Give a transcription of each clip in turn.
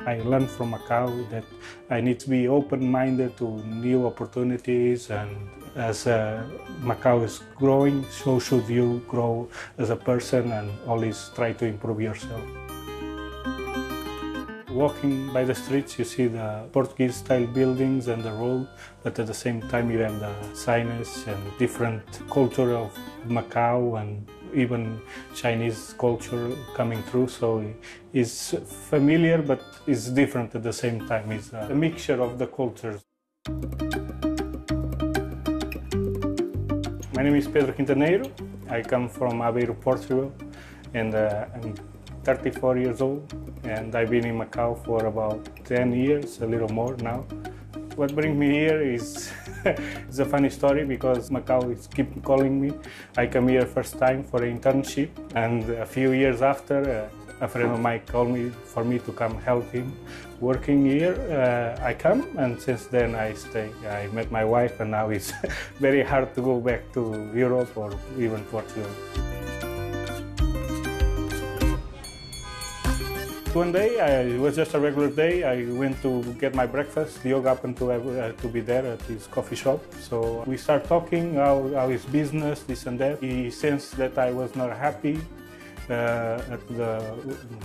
I learned from Macao that I need to be open-minded to new opportunities, and as Macao is growing, so should you grow as a person and always try to improve yourself. Walking by the streets, you see the Portuguese-style buildings and the road, but at the same time you have the signage and different culture of Macao and even Chinese culture coming through. So it's familiar, but it's different at the same time. It's a mixture of the cultures. My name is Pedro Quintaneiro. I come from Aveiro, Portugal, and I'm 34 years old, and I've been in Macao for about 10 years, a little more now. What brings me here is it's a funny story, because Macao is keep calling me. I come here first time for an internship, and a few years after, a friend of mine called me for me to come help him working here. I come, and since then I stay. I met my wife, and now it's very hard to go back to Europe or even Portugal. One day, it was just a regular day. I went to get my breakfast. Diogo happened to be there at his coffee shop. So we start talking, how his business, this and that. He sensed that I was not happy at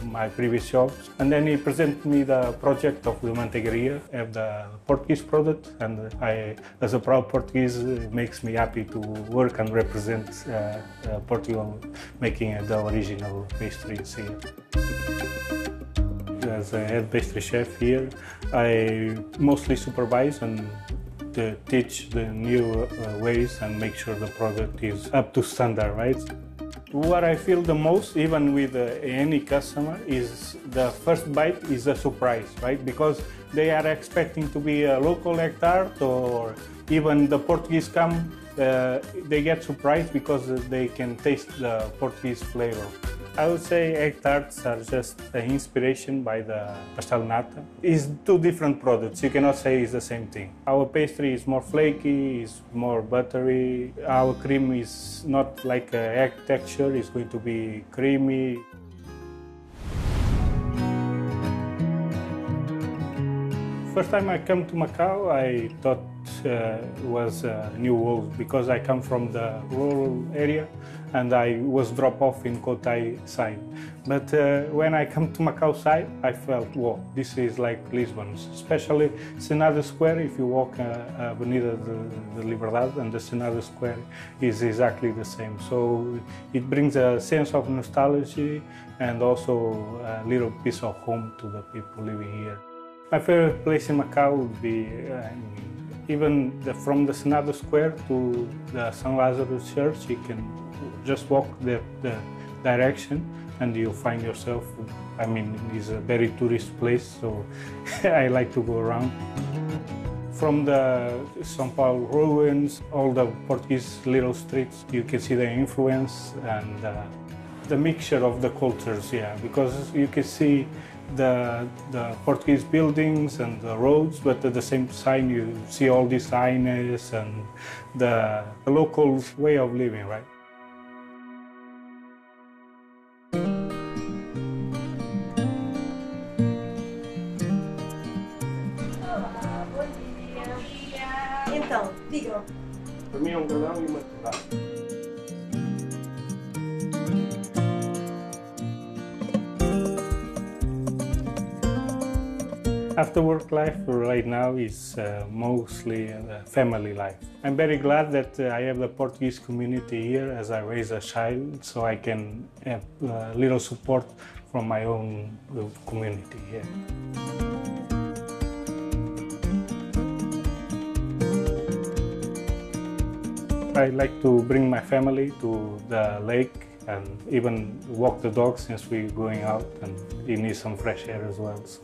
my previous jobs. And then he presented me the project of the manteigaria, of the Portuguese product. And I, as a proud Portuguese, it makes me happy to work and represent Portugal, making the original pastries here. As a head pastry chef here, I mostly supervise and teach the new ways and make sure the product is up to standard, right? What I feel the most, even with any customer, is the first bite is a surprise, right? Because they are expecting to be a local egg tart, or even the Portuguese come, they get surprised because they can taste the Portuguese flavor. I would say egg tarts are just an inspiration by the pastel nata. It's two different products. You cannot say it's the same thing. Our pastry is more flaky, it's more buttery. Our cream is not like an egg texture, it's going to be creamy. First time I came to Macao, I thought it was a new world, because I come from the rural area and I was dropped off in Cotai side. But when I come to Macao side, I felt, whoa, this is like Lisbon, especially Senado Square. If you walk Avenida de Liberdade, and the Senado Square is exactly the same. So it brings a sense of nostalgia and also a little piece of home to the people living here. My favorite place in Macao would be even from the Senado Square to the San Lazarus Church. You can just walk the direction and you'll find yourself, I mean, it's a very tourist place, so I like to go around. From the São Paulo ruins, all the Portuguese little streets, you can see the influence and the mixture of the cultures, yeah, because you can see the Portuguese buildings and the roads, but at the same time you see all these signage and the local way of living, right? Então, diga. Para mim é galão e uma torrada. After work life right now is mostly family life. I'm very glad that I have the Portuguese community here as I raise a child, so I can have little support from my own community here. I like to bring my family to the lake and even walk the dog since we're going out, and it needs some fresh air as well. So.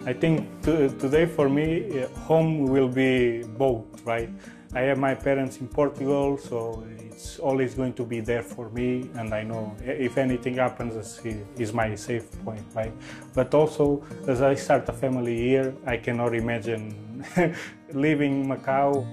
I think today for me, home will be both, right? I have my parents in Portugal, so it's always going to be there for me, and I know if anything happens, it's my safe point, right? But also, as I start a family here, I cannot imagine leaving Macao.